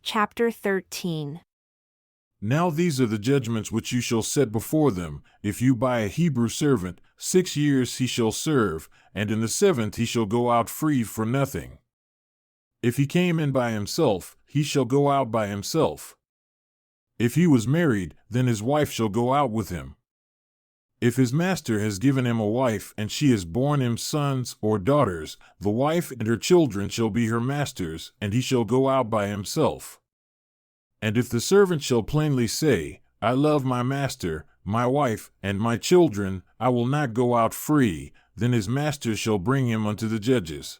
Chapter 13. Now these are the judgments which you shall set before them. If you buy a Hebrew servant, 6 years he shall serve, and in the 7th he shall go out free for nothing. If he came in by himself, he shall go out by himself. If he was married, then his wife shall go out with him. If his master has given him a wife, and she has borne him sons or daughters, the wife and her children shall be her master's, and he shall go out by himself. And if the servant shall plainly say, I love my master, my wife, and my children, I will not go out free, then his master shall bring him unto the judges.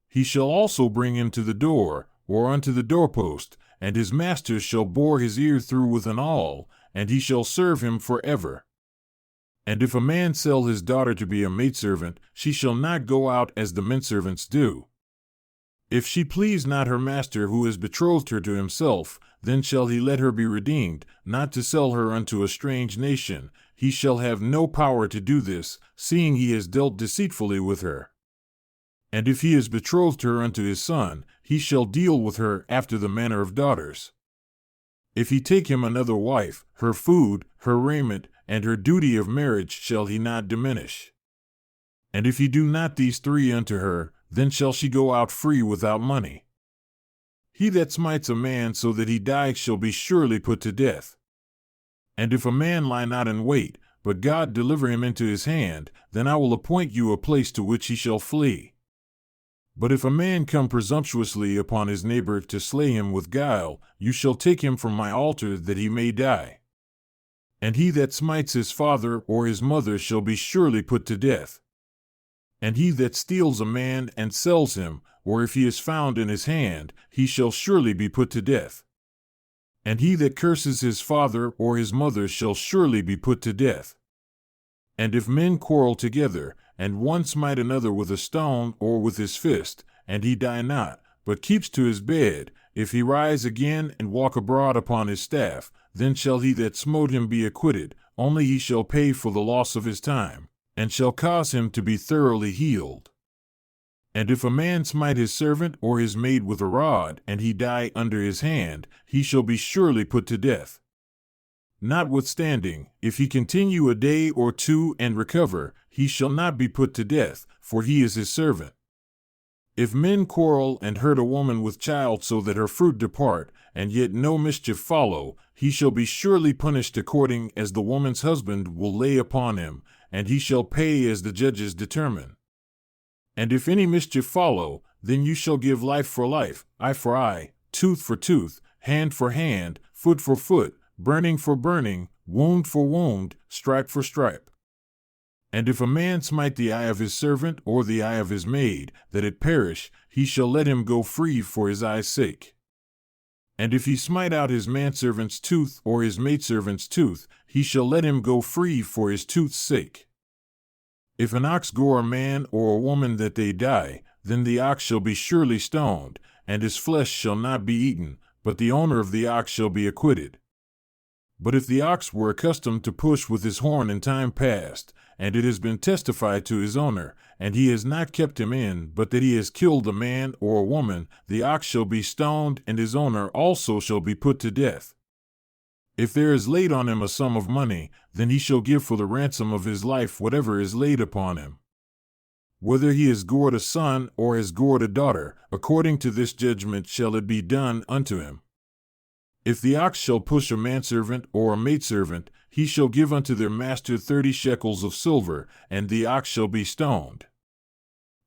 He shall also bring him to the door, or unto the doorpost, and his master shall bore his ear through with an awl, and he shall serve him forever. And if a man sell his daughter to be a maidservant, she shall not go out as the menservants do. If she please not her master who has betrothed her to himself, then shall he let her be redeemed, not to sell her unto a strange nation. He shall have no power to do this, seeing he has dealt deceitfully with her. And if he has betrothed her unto his son, he shall deal with her after the manner of daughters. If he take him another wife, her food, her raiment, and her duty of marriage shall he not diminish. And if he do not these 3 unto her, then shall she go out free without money. He that smites a man so that he die shall be surely put to death. And if a man lie not in wait, but God deliver him into his hand, then I will appoint you a place to which he shall flee. But if a man come presumptuously upon his neighbor to slay him with guile, you shall take him from my altar that he may die. And he that smites his father or his mother shall be surely put to death. And he that steals a man and sells him, or if he is found in his hand, he shall surely be put to death. And he that curses his father or his mother shall surely be put to death. And if men quarrel together, and one smite another with a stone or with his fist, and he die not, but keeps to his bed, if he rise again and walk abroad upon his staff, then shall he that smote him be acquitted, only he shall pay for the loss of his time, and shall cause him to be thoroughly healed. And if a man smite his servant or his maid with a rod, and he die under his hand, he shall be surely put to death. Notwithstanding, if he continue a day or 2 and recover, he shall not be put to death, for he is his servant. If men quarrel and hurt a woman with child so that her fruit depart, and yet no mischief follow, he shall be surely punished according as the woman's husband will lay upon him, and he shall pay as the judges determine. And if any mischief follow, then you shall give life for life, eye for eye, tooth for tooth, hand for hand, foot for foot, burning for burning, wound for wound, stripe for stripe. And if a man smite the eye of his servant or the eye of his maid, that it perish, he shall let him go free for his eye's sake. And if he smite out his manservant's tooth or his maidservant's tooth, he shall let him go free for his tooth's sake. If an ox gore a man or a woman that they die, then the ox shall be surely stoned, and his flesh shall not be eaten, but the owner of the ox shall be acquitted. But if the ox were accustomed to push with his horn in time past, and it has been testified to his owner, and he has not kept him in, but that he has killed a man or a woman, the ox shall be stoned, and his owner also shall be put to death. If there is laid on him a sum of money, then he shall give for the ransom of his life whatever is laid upon him. Whether he has gored a son or has gored a daughter, according to this judgment shall it be done unto him. If the ox shall push a manservant or a maidservant, he shall give unto their master 30 shekels of silver, and the ox shall be stoned.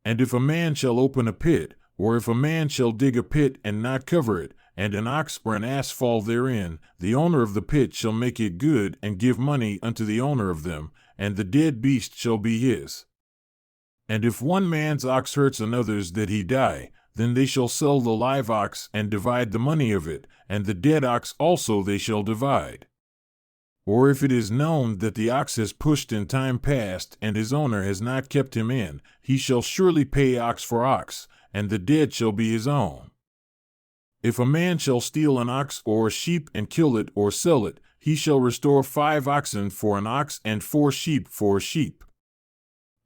And if a man shall open a pit, or if a man shall dig a pit and not cover it, and an ox or an ass fall therein, the owner of the pit shall make it good and give money unto the owner of them, and the dead beast shall be his. And if one man's ox hurts another's that he die, then they shall sell the live ox and divide the money of it, and the dead ox also they shall divide. Or if it is known that the ox has pushed in time past, and his owner has not kept him in, he shall surely pay ox for ox, and the dead shall be his own. If a man shall steal an ox or a sheep and kill it or sell it, he shall restore 5 oxen for an ox and 4 sheep for a sheep.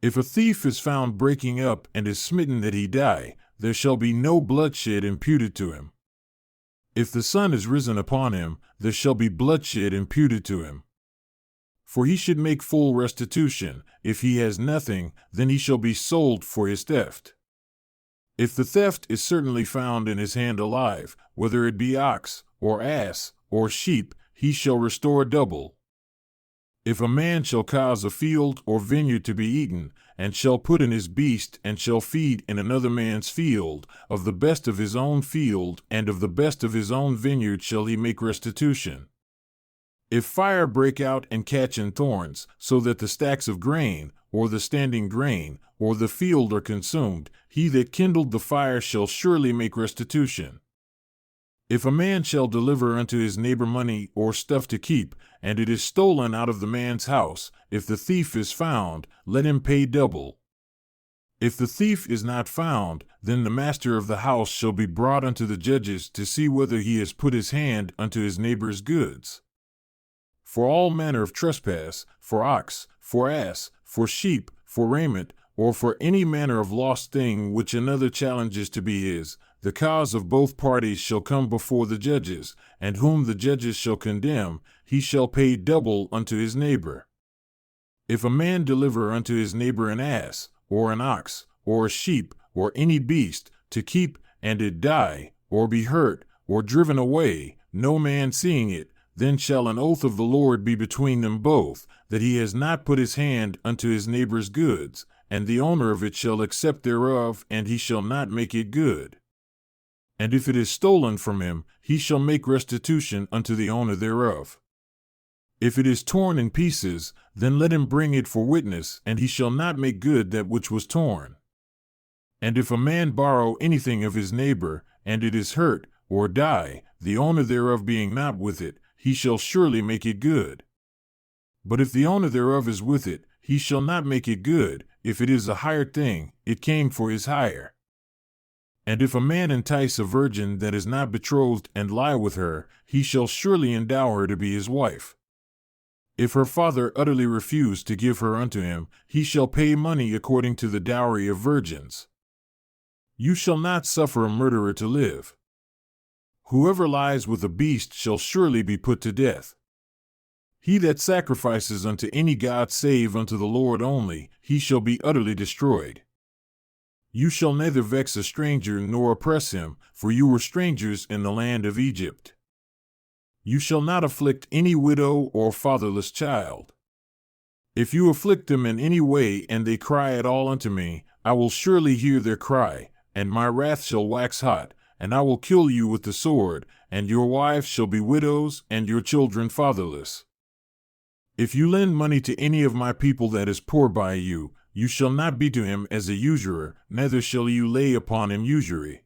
If a thief is found breaking up and is smitten that he die, there shall be no bloodshed imputed to him. If the sun is risen upon him, there shall be bloodshed imputed to him. For he should make full restitution. If he has nothing, then he shall be sold for his theft. If the theft is certainly found in his hand alive, whether it be ox, or ass, or sheep, he shall restore double. If a man shall cause a field or vineyard to be eaten, and shall put in his beast, and shall feed in another man's field, of the best of his own field, and of the best of his own vineyard shall he make restitution. If fire break out and catch in thorns, so that the stacks of grain, or the standing grain, or the field are consumed, he that kindled the fire shall surely make restitution. If a man shall deliver unto his neighbor money or stuff to keep, and it is stolen out of the man's house, if the thief is found, let him pay double. If the thief is not found, then the master of the house shall be brought unto the judges to see whether he has put his hand unto his neighbor's goods. For all manner of trespass, for ox, for ass, for sheep, for raiment, or for any manner of lost thing which another challenges to be his, the cause of both parties shall come before the judges, and whom the judges shall condemn, he shall pay double unto his neighbor. If a man deliver unto his neighbor an ass, or an ox, or a sheep, or any beast, to keep, and it die, or be hurt, or driven away, no man seeing it, then shall an oath of the Lord be between them both, that he has not put his hand unto his neighbor's goods, and the owner of it shall accept thereof, and he shall not make it good. And if it is stolen from him, he shall make restitution unto the owner thereof. If it is torn in pieces, then let him bring it for witness, and he shall not make good that which was torn. And if a man borrow anything of his neighbor, and it is hurt, or die, the owner thereof being not with it, he shall surely make it good. But if the owner thereof is with it, he shall not make it good. If it is a hired thing, it came for his hire. And if a man entice a virgin that is not betrothed and lie with her, he shall surely endow her to be his wife. If her father utterly refuse to give her unto him, he shall pay money according to the dowry of virgins. You shall not suffer a murderer to live. Whoever lies with a beast shall surely be put to death. He that sacrifices unto any god save unto the Lord only, he shall be utterly destroyed. You shall neither vex a stranger nor oppress him, for you were strangers in the land of Egypt. You shall not afflict any widow or fatherless child. If you afflict them in any way and they cry at all unto me, I will surely hear their cry, and my wrath shall wax hot, and I will kill you with the sword, and your wives shall be widows, and your children fatherless. If you lend money to any of my people that is poor by you, you shall not be to him as a usurer, neither shall you lay upon him usury.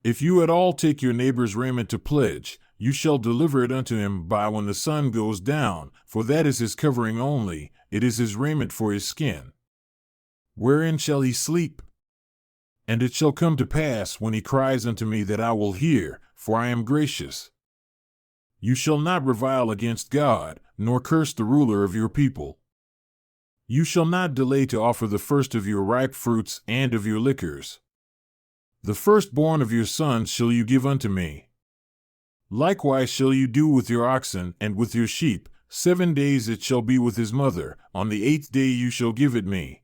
If you at all take your neighbor's raiment to pledge, you shall deliver it unto him by when the sun goes down, for that is his covering only, it is his raiment for his skin. Wherein shall he sleep? And it shall come to pass when he cries unto me that I will hear, for I am gracious. You shall not revile against God, nor curse the ruler of your people. You shall not delay to offer the first of your ripe fruits and of your liquors. The firstborn of your sons shall you give unto me. Likewise shall you do with your oxen and with your sheep. 7 days it shall be with his mother, on the 8th day you shall give it me.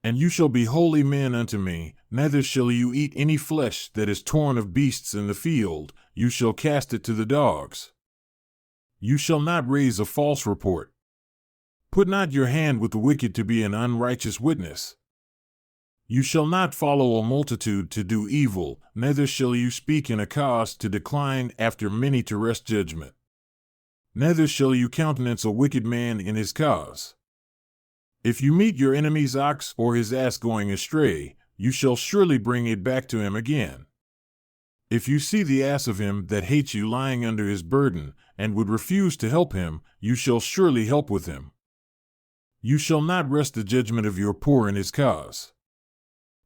And you shall be holy men unto me, neither shall you eat any flesh that is torn of beasts in the field, you shall cast it to the dogs. You shall not raise a false report. Put not your hand with the wicked to be an unrighteous witness. You shall not follow a multitude to do evil, neither shall you speak in a cause to decline after many to wrest judgment. Neither shall you countenance a wicked man in his cause. If you meet your enemy's ox or his ass going astray, you shall surely bring it back to him again. If you see the ass of him that hates you lying under his burden, and would refuse to help him, you shall surely help with him. You shall not wrest the judgment of your poor in his cause.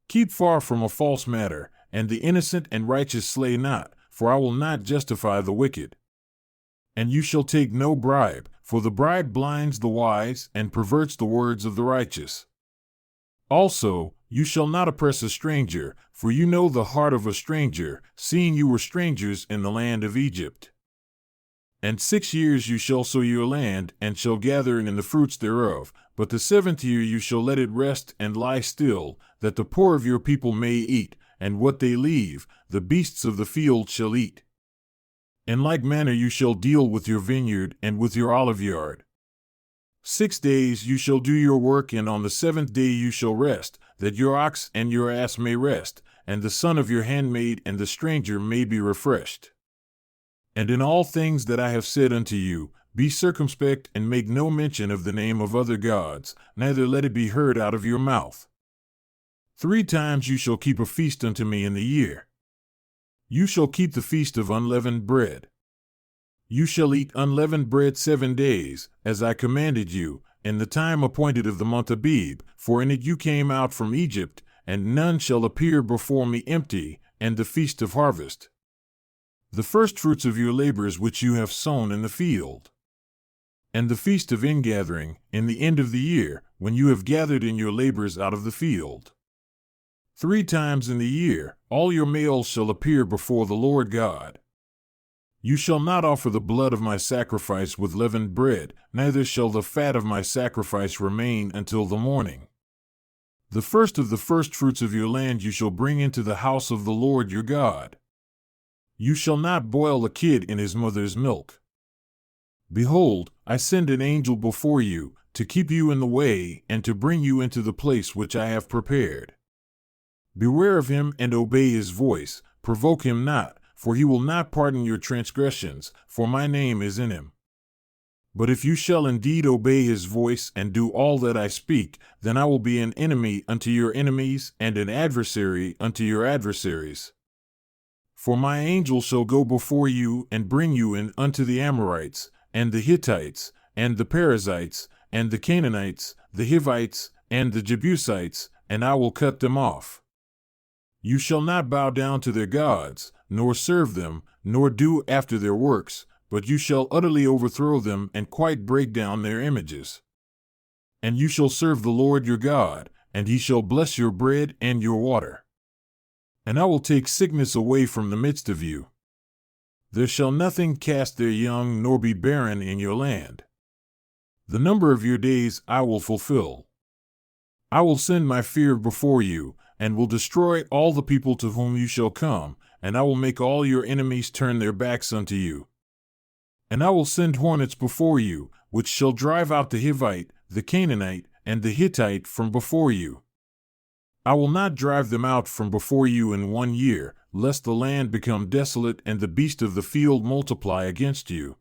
Keep far from a false matter, and the innocent and righteous slay not, for I will not justify the wicked. And you shall take no bribe, for the bribe blinds the wise and perverts the words of the righteous. Also, You shall not oppress a stranger, for you know the heart of a stranger, seeing you were strangers in the land of Egypt. And 6 years you shall sow your land, and shall gather in the fruits thereof. But the 7th year you shall let it rest and lie still, that the poor of your people may eat, and what they leave, the beasts of the field shall eat. In like manner you shall deal with your vineyard and with your olive yard. 6 days you shall do your work, and on the 7th day you shall rest, that your ox and your ass may rest, and the son of your handmaid and the stranger may be refreshed. And in all things that I have said unto you, be circumspect, and make no mention of the name of other gods, neither let it be heard out of your mouth. 3 times you shall keep a feast unto me in the year. You shall keep the feast of unleavened bread. You shall eat unleavened bread 7 days, as I commanded you, in the time appointed of the month Abib, for in it you came out from Egypt, and none shall appear before me empty, and the feast of harvest. The firstfruits of your labors which you have sown in the field. And the feast of ingathering, in the end of the year, when you have gathered in your labors out of the field. 3 times in the year, all your males shall appear before the Lord God. You shall not offer the blood of my sacrifice with leavened bread, neither shall the fat of my sacrifice remain until the morning. The first of the firstfruits of your land you shall bring into the house of the Lord your God. You shall not boil a kid in his mother's milk. Behold, I send an angel before you, to keep you in the way, and to bring you into the place which I have prepared. Beware of him and obey his voice, provoke him not, for he will not pardon your transgressions, for my name is in him. But if you shall indeed obey his voice and do all that I speak, then I will be an enemy unto your enemies, and an adversary unto your adversaries. For my angel shall go before you and bring you in unto the Amorites, and the Hittites, and the Perizzites, and the Canaanites, the Hivites, and the Jebusites, and I will cut them off. You shall not bow down to their gods, nor serve them, nor do after their works, but you shall utterly overthrow them and quite break down their images. And you shall serve the Lord your God, and he shall bless your bread and your water. And I will take sickness away from the midst of you. There shall nothing cast their young nor be barren in your land. The number of your days I will fulfill. I will send my fear before you, and will destroy all the people to whom you shall come, and I will make all your enemies turn their backs unto you. And I will send hornets before you, which shall drive out the Hivite, the Canaanite, and the Hittite from before you. I will not drive them out from before you in 1 year, lest the land become desolate and the beast of the field multiply against you.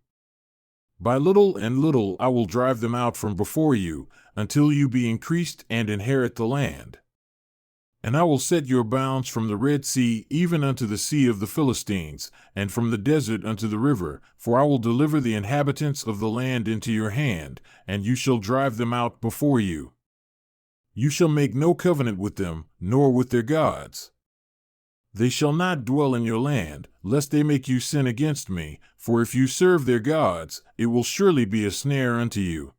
By little and little I will drive them out from before you, until you be increased and inherit the land. And I will set your bounds from the Red Sea even unto the sea of the Philistines, and from the desert unto the river, for I will deliver the inhabitants of the land into your hand, and you shall drive them out before you. You shall make no covenant with them, nor with their gods. They shall not dwell in your land, lest they make you sin against me, for if you serve their gods, it will surely be a snare unto you.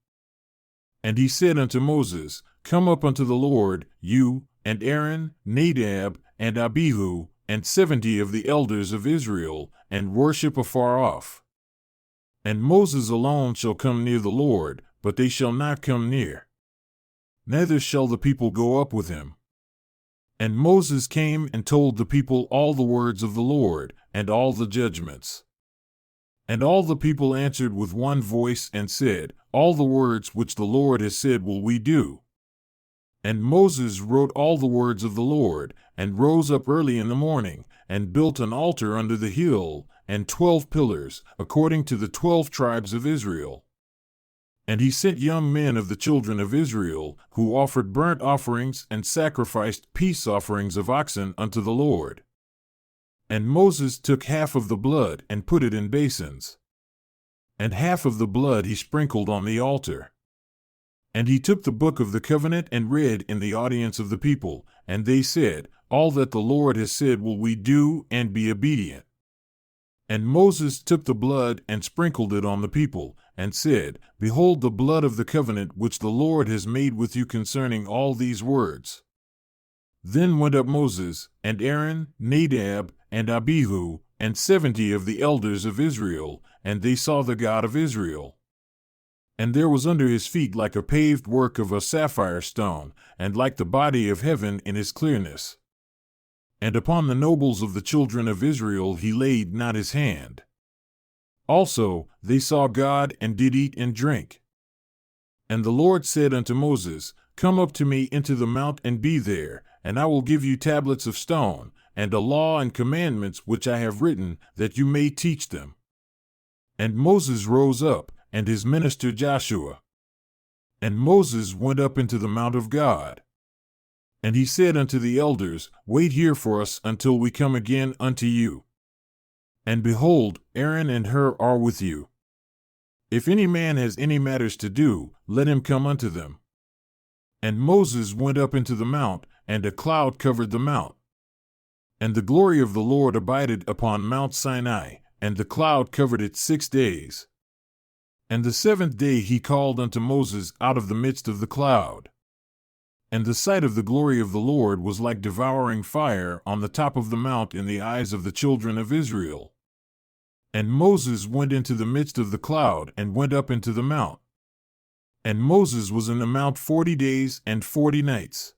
And he said unto Moses, Come up unto the Lord, you, and Aaron, Nadab, and Abihu, and 70 of the elders of Israel, and worship afar off. And Moses alone shall come near the Lord, but they shall not come near. Neither shall the people go up with him. And Moses came and told the people all the words of the Lord, and all the judgments. And all the people answered with one voice and said, All the words which the Lord has said will we do. And Moses wrote all the words of the Lord, and rose up early in the morning, and built an altar under the hill, and 12 pillars, according to the 12 tribes of Israel. And he sent young men of the children of Israel, who offered burnt offerings and sacrificed peace offerings of oxen unto the Lord. And Moses took half of the blood and put it in basins. And half of the blood he sprinkled on the altar. And he took the book of the covenant and read in the audience of the people, and they said, All that the Lord has said will we do, and be obedient. And Moses took the blood and sprinkled it on the people, and said, Behold the blood of the covenant which the Lord has made with you concerning all these words. Then went up Moses, and Aaron, Nadab, and Abihu, and 70 of the elders of Israel, and they saw the God of Israel. And there was under his feet like a paved work of a sapphire stone, and like the body of heaven in his clearness. And upon the nobles of the children of Israel he laid not his hand. Also they saw God, and did eat and drink. And the Lord said unto Moses, Come up to me into the mount, and be there, and I will give you tablets of stone, and a law and commandments which I have written, that you may teach them. And Moses rose up, and his minister Joshua. And Moses went up into the mount of God. And he said unto the elders, Wait here for us until we come again unto you. And behold, Aaron and Hur are with you. If any man has any matters to do, let him come unto them. And Moses went up into the mount, and a cloud covered the mount. And the glory of the Lord abided upon Mount Sinai, and the cloud covered it 6 days. And the 7th day he called unto Moses out of the midst of the cloud. And the sight of the glory of the Lord was like devouring fire on the top of the mount in the eyes of the children of Israel. And Moses went into the midst of the cloud, and went up into the mount. And Moses was in the mount 40 days and 40 nights.